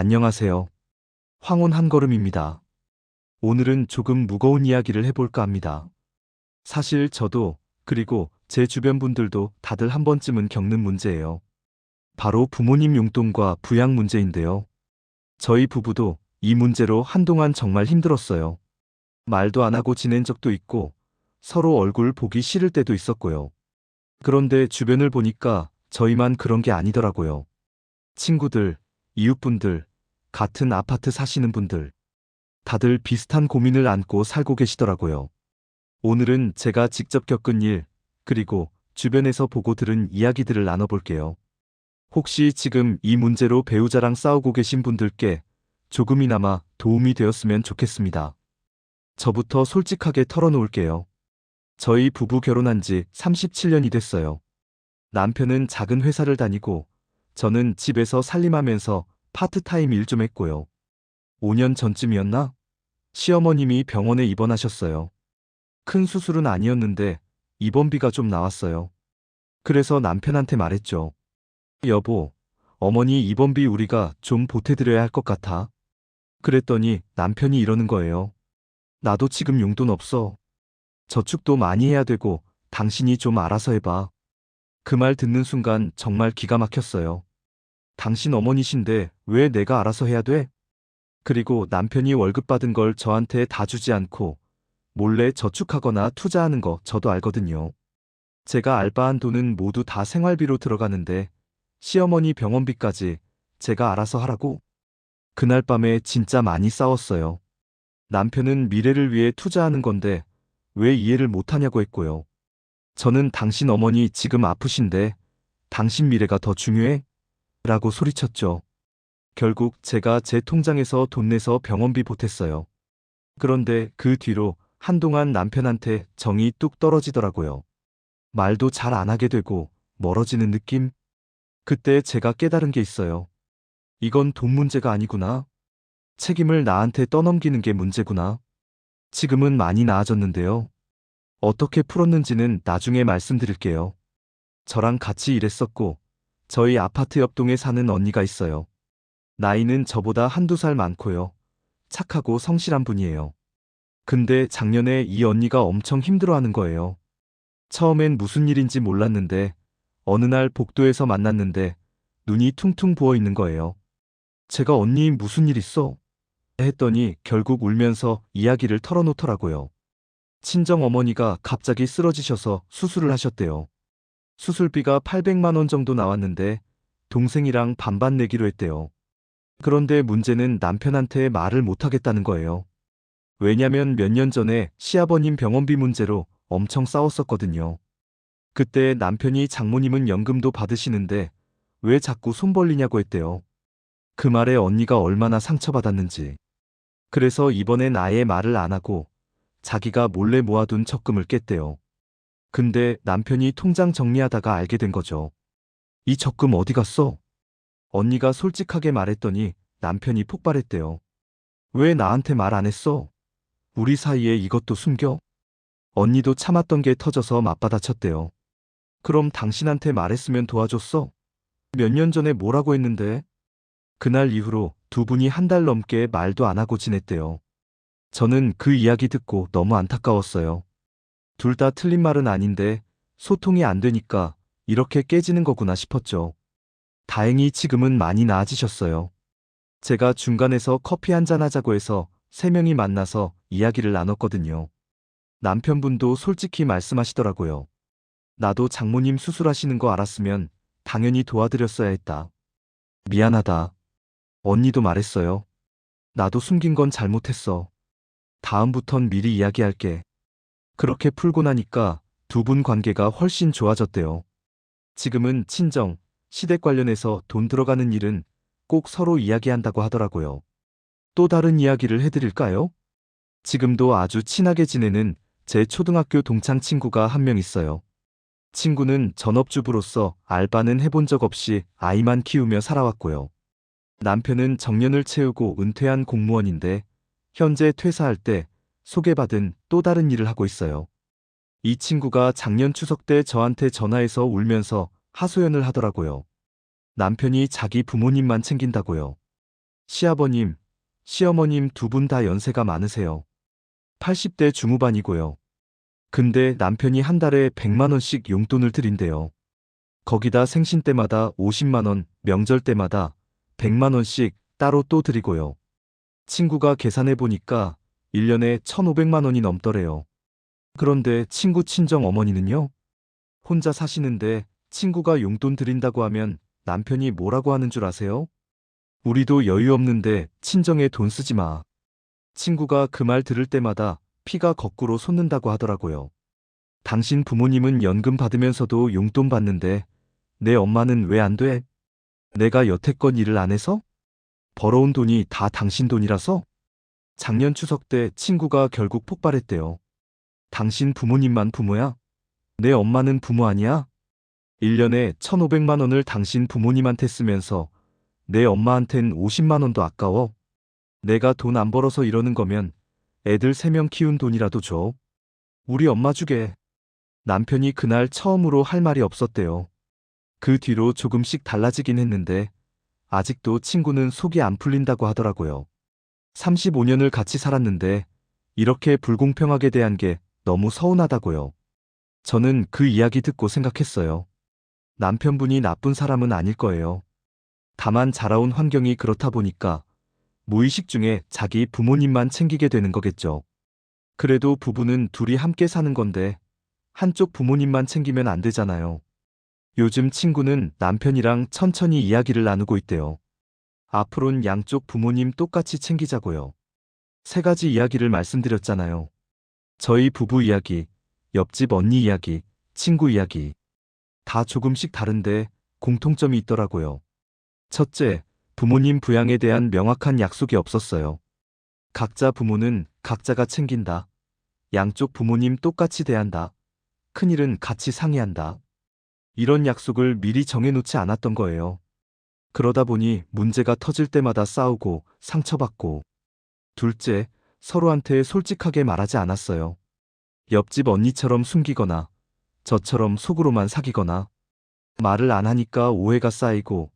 안녕하세요. 황혼 한걸음입니다. 오늘은 조금 무거운 이야기를 해볼까 합니다. 사실 저도, 그리고 제 주변 분들도 다들 한 번쯤은 겪는 문제예요. 바로 부모님 용돈과 부양 문제인데요. 저희 부부도 이 문제로 한동안 정말 힘들었어요. 말도 안 하고 지낸 적도 있고, 서로 얼굴 보기 싫을 때도 있었고요. 그런데 주변을 보니까 저희만 그런 게 아니더라고요. 친구들, 이웃분들, 같은 아파트 사시는 분들, 다들 비슷한 고민을 안고 살고 계시더라고요. 오늘은 제가 직접 겪은 일, 그리고 주변에서 보고 들은 이야기들을 나눠볼게요. 혹시 지금 이 문제로 배우자랑 싸우고 계신 분들께 조금이나마 도움이 되었으면 좋겠습니다. 저부터 솔직하게 털어놓을게요. 저희 부부 결혼한 지 37년이 됐어요. 남편은 작은 회사를 다니고, 저는 집에서 살림하면서 파트타임 일 좀 했고요. 5년 전쯤이었나? 시어머님이 병원에 입원하셨어요. 큰 수술은 아니었는데 입원비가 좀 나왔어요. 그래서 남편한테 말했죠. 여보, 어머니 입원비 우리가 좀 보태드려야 할 것 같아. 그랬더니 남편이 이러는 거예요. 나도 지금 용돈 없어. 저축도 많이 해야 되고 당신이 좀 알아서 해봐. 그 말 듣는 순간 정말 기가 막혔어요. 당신 어머니신데 왜 내가 알아서 해야 돼? 그리고 남편이 월급 받은 걸 저한테 다 주지 않고 몰래 저축하거나 투자하는 거 저도 알거든요. 제가 알바한 돈은 모두 다 생활비로 들어가는데 시어머니 병원비까지 제가 알아서 하라고? 그날 밤에 진짜 많이 싸웠어요. 남편은 미래를 위해 투자하는 건데 왜 이해를 못하냐고 했고요. 저는 당신 어머니 지금 아프신데 당신 미래가 더 중요해? 라고 소리쳤죠. 결국 제가 제 통장에서 돈 내서 병원비 보탰어요. 그런데 그 뒤로 한동안 남편한테 정이 뚝 떨어지더라고요. 말도 잘 안 하게 되고 멀어지는 느낌? 그때 제가 깨달은 게 있어요. 이건 돈 문제가 아니구나. 책임을 나한테 떠넘기는 게 문제구나. 지금은 많이 나아졌는데요. 어떻게 풀었는지는 나중에 말씀드릴게요. 저랑 같이 일했었고, 저희 아파트 옆동에 사는 언니가 있어요. 나이는 저보다 한두 살 많고요. 착하고 성실한 분이에요. 근데 작년에 이 언니가 엄청 힘들어하는 거예요. 처음엔 무슨 일인지 몰랐는데 어느 날 복도에서 만났는데 눈이 퉁퉁 부어 있는 거예요. 제가 언니 무슨 일 있어? 했더니 결국 울면서 이야기를 털어놓더라고요. 친정 어머니가 갑자기 쓰러지셔서 수술을 하셨대요. 수술비가 800만 원 정도 나왔는데 동생이랑 반반 내기로 했대요. 그런데 문제는 남편한테 말을 못하겠다는 거예요. 왜냐면 몇 년 전에 시아버님 병원비 문제로 엄청 싸웠었거든요. 그때 남편이 장모님은 연금도 받으시는데 왜 자꾸 손 벌리냐고 했대요. 그 말에 언니가 얼마나 상처받았는지. 그래서 이번엔 아예 말을 안 하고 자기가 몰래 모아둔 적금을 깼대요. 근데 남편이 통장 정리하다가 알게 된 거죠. 이 적금 어디 갔어? 언니가 솔직하게 말했더니 남편이 폭발했대요. 왜 나한테 말 안 했어? 우리 사이에 이것도 숨겨? 언니도 참았던 게 터져서 맞받아쳤대요. 그럼 당신한테 말했으면 도와줬어? 몇 년 전에 뭐라고 했는데? 그날 이후로 두 분이 한 달 넘게 말도 안 하고 지냈대요. 저는 그 이야기 듣고 너무 안타까웠어요. 둘 다 틀린 말은 아닌데 소통이 안 되니까 이렇게 깨지는 거구나 싶었죠. 다행히 지금은 많이 나아지셨어요. 제가 중간에서 커피 한잔 하자고 해서 세 명이 만나서 이야기를 나눴거든요. 남편분도 솔직히 말씀하시더라고요. 나도 장모님 수술하시는 거 알았으면 당연히 도와드렸어야 했다. 미안하다. 언니도 말했어요. 나도 숨긴 건 잘못했어. 다음부턴 미리 이야기할게. 그렇게 풀고 나니까 두 분 관계가 훨씬 좋아졌대요. 지금은 친정, 시댁 관련해서 돈 들어가는 일은 꼭 서로 이야기한다고 하더라고요. 또 다른 이야기를 해드릴까요? 지금도 아주 친하게 지내는 제 초등학교 동창 친구가 한 명 있어요. 친구는 전업주부로서 알바는 해본 적 없이 아이만 키우며 살아왔고요. 남편은 정년을 채우고 은퇴한 공무원인데 현재 퇴사할 때 소개받은 또 다른 일을 하고 있어요. 이 친구가 작년 추석 때 저한테 전화해서 울면서 하소연을 하더라고요. 남편이 자기 부모님만 챙긴다고요. 시아버님, 시어머님 두 분 다 연세가 많으세요. 80대 중후반이고요. 근데 남편이 한 달에 100만 원씩 용돈을 드린대요. 거기다 생신 때마다 50만 원, 명절 때마다 100만 원씩 따로 또 드리고요. 친구가 계산해 보니까 1년에 1,500만 원이 넘더래요. 그런데 친구 친정 어머니는요? 혼자 사시는데 친구가 용돈 드린다고 하면 남편이 뭐라고 하는 줄 아세요? 우리도 여유 없는데 친정에 돈 쓰지 마. 친구가 그 말 들을 때마다 피가 거꾸로 솟는다고 하더라고요. 당신 부모님은 연금 받으면서도 용돈 받는데 내 엄마는 왜 안 돼? 내가 여태껏 일을 안 해서? 벌어온 돈이 다 당신 돈이라서? 작년 추석 때 친구가 결국 폭발했대요. 당신 부모님만 부모야? 내 엄마는 부모 아니야? 1년에 1,500만 원을 당신 부모님한테 쓰면서 내 엄마한텐 50만 원도 아까워. 내가 돈 안 벌어서 이러는 거면 애들 3명 키운 돈이라도 줘. 우리 엄마 주게. 남편이 그날 처음으로 할 말이 없었대요. 그 뒤로 조금씩 달라지긴 했는데 아직도 친구는 속이 안 풀린다고 하더라고요. 35년을 같이 살았는데 이렇게 불공평하게 대한 게 너무 서운하다고요. 저는 그 이야기 듣고 생각했어요. 남편분이 나쁜 사람은 아닐 거예요. 다만 자라온 환경이 그렇다 보니까 무의식 중에 자기 부모님만 챙기게 되는 거겠죠. 그래도 부부는 둘이 함께 사는 건데 한쪽 부모님만 챙기면 안 되잖아요. 요즘 친구는 남편이랑 천천히 이야기를 나누고 있대요. 앞으론 양쪽 부모님 똑같이 챙기자고요. 3가지 이야기를 말씀드렸잖아요. 저희 부부 이야기, 옆집 언니 이야기, 친구 이야기. 다 조금씩 다른데 공통점이 있더라고요. 첫째, 부모님 부양에 대한 명확한 약속이 없었어요. 각자 부모는 각자가 챙긴다. 양쪽 부모님 똑같이 대한다. 큰일은 같이 상의한다. 이런 약속을 미리 정해놓지 않았던 거예요. 그러다 보니 문제가 터질 때마다 싸우고 상처받고. 둘째, 서로한테 솔직하게 말하지 않았어요. 옆집 언니처럼 숨기거나 저처럼 속으로만 사귀거나 말을 안 하니까 오해가 쌓이고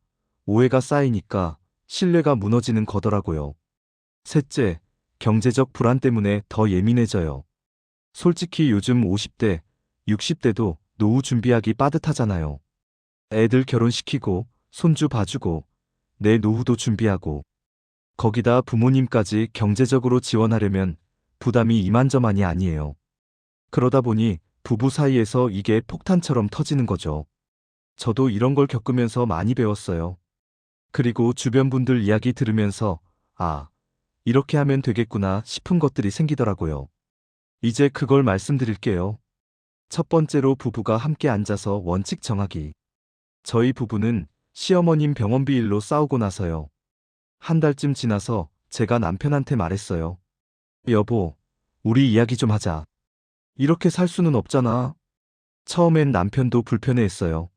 오해가 쌓이니까 신뢰가 무너지는 거더라고요. 셋째, 경제적 불안 때문에 더 예민해져요. 솔직히 요즘 50대, 60대도 노후 준비하기 빠듯하잖아요. 애들 결혼시키고 손주 봐주고 내 노후도 준비하고 거기다 부모님까지 경제적으로 지원하려면 부담이 이만저만이 아니에요. 그러다 보니 부부 사이에서 이게 폭탄처럼 터지는 거죠. 저도 이런 걸 겪으면서 많이 배웠어요. 그리고 주변 분들 이야기 들으면서 아, 이렇게 하면 되겠구나 싶은 것들이 생기더라고요. 이제 그걸 말씀드릴게요. 첫 번째로 부부가 함께 앉아서 원칙 정하기. 저희 부부는 시어머님 병원비 일로 싸우고 나서요. 한 달쯤 지나서 제가 남편한테 말했어요. 여보, 우리 이야기 좀 하자. 이렇게 살 수는 없잖아. 처음엔 남편도 불편해했어요.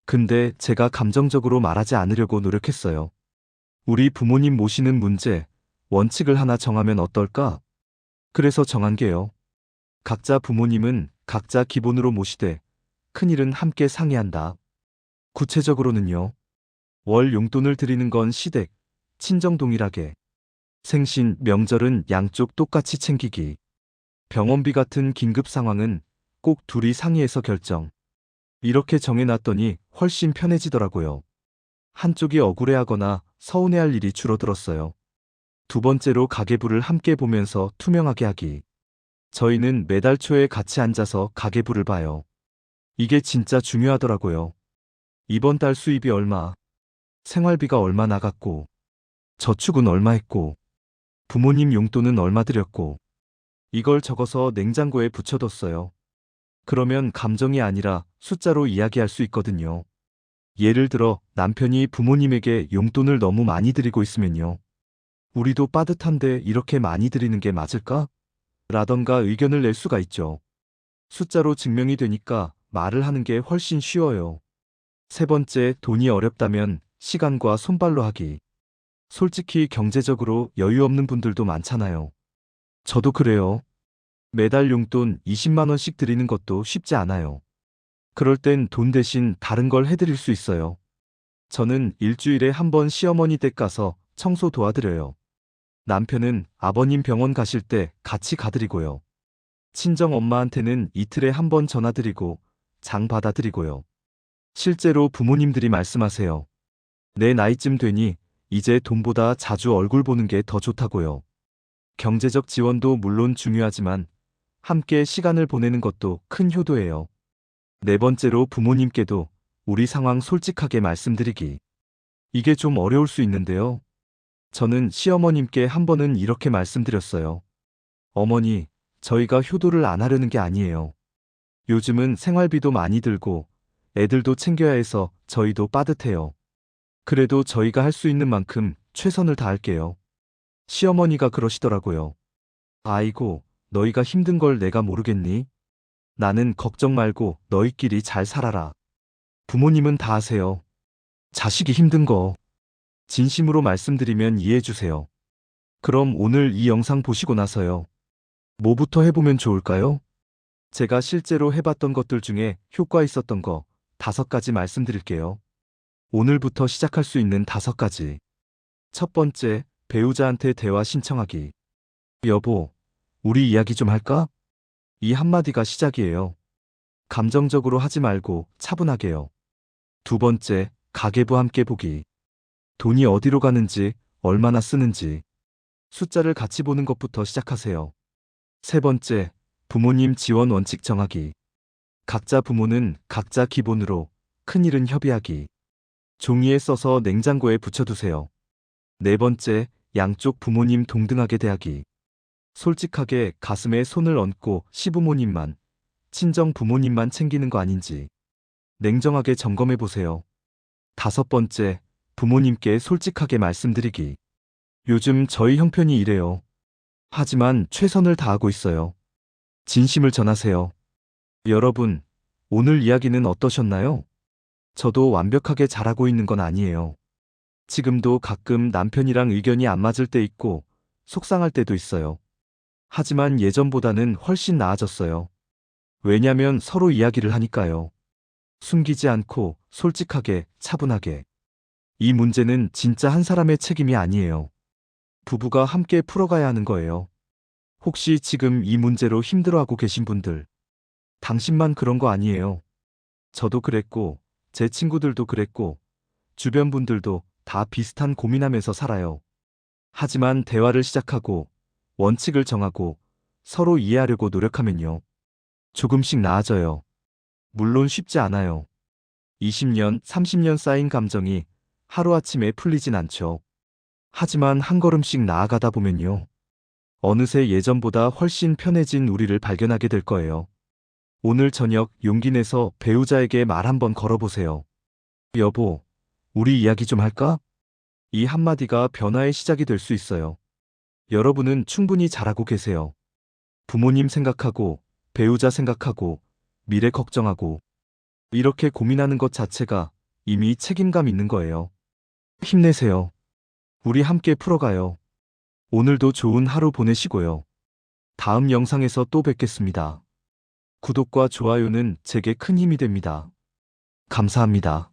근데 제가 감정적으로 말하지 않으려고 노력했어요. 우리 부모님 모시는 문제, 원칙을 하나 정하면 어떨까? 그래서 정한 게요. 각자 부모님은 각자 기본으로 모시되 큰일은 함께 상의한다. 구체적으로는요. 월 용돈을 드리는 건 시댁, 친정 동일하게. 생신, 명절은 양쪽 똑같이 챙기기. 병원비 같은 긴급 상황은 꼭 둘이 상의해서 결정. 이렇게 정해놨더니 훨씬 편해지더라고요. 한쪽이 억울해하거나 서운해할 일이 줄어들었어요. 두 번째로 가계부를 함께 보면서 투명하게 하기. 저희는 매달 초에 같이 앉아서 가계부를 봐요. 이게 진짜 중요하더라고요. 이번 달 수입이 얼마, 생활비가 얼마 나갔고, 저축은 얼마 했고, 부모님 용돈은 얼마 드렸고, 이걸 적어서 냉장고에 붙여뒀어요. 그러면 감정이 아니라 숫자로 이야기할 수 있거든요. 예를 들어 남편이 부모님에게 용돈을 너무 많이 드리고 있으면요. 우리도 빠듯한데 이렇게 많이 드리는 게 맞을까? 라던가 의견을 낼 수가 있죠. 숫자로 증명이 되니까 말을 하는 게 훨씬 쉬워요. 세 번째, 돈이 어렵다면 시간과 손발로 하기. 솔직히 경제적으로 여유 없는 분들도 많잖아요. 저도 그래요. 매달 용돈 20만 원씩 드리는 것도 쉽지 않아요. 그럴 땐 돈 대신 다른 걸 해드릴 수 있어요. 저는 일주일에 한 번 시어머니 댁 가서 청소 도와드려요. 남편은 아버님 병원 가실 때 같이 가드리고요. 친정 엄마한테는 이틀에 한 번 전화드리고 장 받아드리고요. 실제로 부모님들이 말씀하세요. 내 나이쯤 되니 이제 돈보다 자주 얼굴 보는 게 더 좋다고요. 경제적 지원도 물론 중요하지만 함께 시간을 보내는 것도 큰 효도예요. 네 번째로 부모님께도 우리 상황 솔직하게 말씀드리기. 이게 좀 어려울 수 있는데요. 저는 시어머님께 한 번은 이렇게 말씀드렸어요. 어머니, 저희가 효도를 안 하려는 게 아니에요. 요즘은 생활비도 많이 들고 애들도 챙겨야 해서 저희도 빠듯해요. 그래도 저희가 할 수 있는 만큼 최선을 다할게요. 시어머니가 그러시더라고요. 아이고, 너희가 힘든 걸 내가 모르겠니? 나는 걱정 말고 너희끼리 잘 살아라. 부모님은 다 아세요. 자식이 힘든 거. 진심으로 말씀드리면 이해해주세요. 그럼 오늘 이 영상 보시고 나서요. 뭐부터 해보면 좋을까요? 제가 실제로 해봤던 것들 중에 효과 있었던 거 5가지 말씀드릴게요. 오늘부터 시작할 수 있는 5가지. 첫 번째, 배우자한테 대화 신청하기. 여보, 우리 이야기 좀 할까? 이 한마디가 시작이에요. 감정적으로 하지 말고 차분하게요. 두 번째, 가계부 함께 보기. 돈이 어디로 가는지, 얼마나 쓰는지. 숫자를 같이 보는 것부터 시작하세요. 세 번째, 부모님 지원 원칙 정하기. 각자 부모는 각자 기본으로, 큰일은 협의하기. 종이에 써서 냉장고에 붙여두세요. 네 번째, 양쪽 부모님 동등하게 대하기. 솔직하게 가슴에 손을 얹고 시부모님만, 친정 부모님만 챙기는 거 아닌지 냉정하게 점검해 보세요. 5번째, 부모님께 솔직하게 말씀드리기. 요즘 저희 형편이 이래요. 하지만 최선을 다하고 있어요. 진심을 전하세요. 여러분, 오늘 이야기는 어떠셨나요? 저도 완벽하게 잘하고 있는 건 아니에요. 지금도 가끔 남편이랑 의견이 안 맞을 때 있고 속상할 때도 있어요. 하지만 예전보다는 훨씬 나아졌어요. 왜냐면 서로 이야기를 하니까요. 숨기지 않고 솔직하게 차분하게. 이 문제는 진짜 한 사람의 책임이 아니에요. 부부가 함께 풀어가야 하는 거예요. 혹시 지금 이 문제로 힘들어하고 계신 분들, 당신만 그런 거 아니에요. 저도 그랬고, 제 친구들도 그랬고, 주변 분들도 다 비슷한 고민하면서 살아요. 하지만 대화를 시작하고, 원칙을 정하고, 서로 이해하려고 노력하면요. 조금씩 나아져요. 물론 쉽지 않아요. 20년, 30년 쌓인 감정이 하루아침에 풀리진 않죠. 하지만 한 걸음씩 나아가다 보면요. 어느새 예전보다 훨씬 편해진 우리를 발견하게 될 거예요. 오늘 저녁 용기 내서 배우자에게 말 한번 걸어보세요. 여보, 우리 이야기 좀 할까? 이 한마디가 변화의 시작이 될 수 있어요. 여러분은 충분히 잘하고 계세요. 부모님 생각하고, 배우자 생각하고, 미래 걱정하고, 이렇게 고민하는 것 자체가 이미 책임감 있는 거예요. 힘내세요. 우리 함께 풀어가요. 오늘도 좋은 하루 보내시고요. 다음 영상에서 또 뵙겠습니다. 구독과 좋아요는 제게 큰 힘이 됩니다. 감사합니다.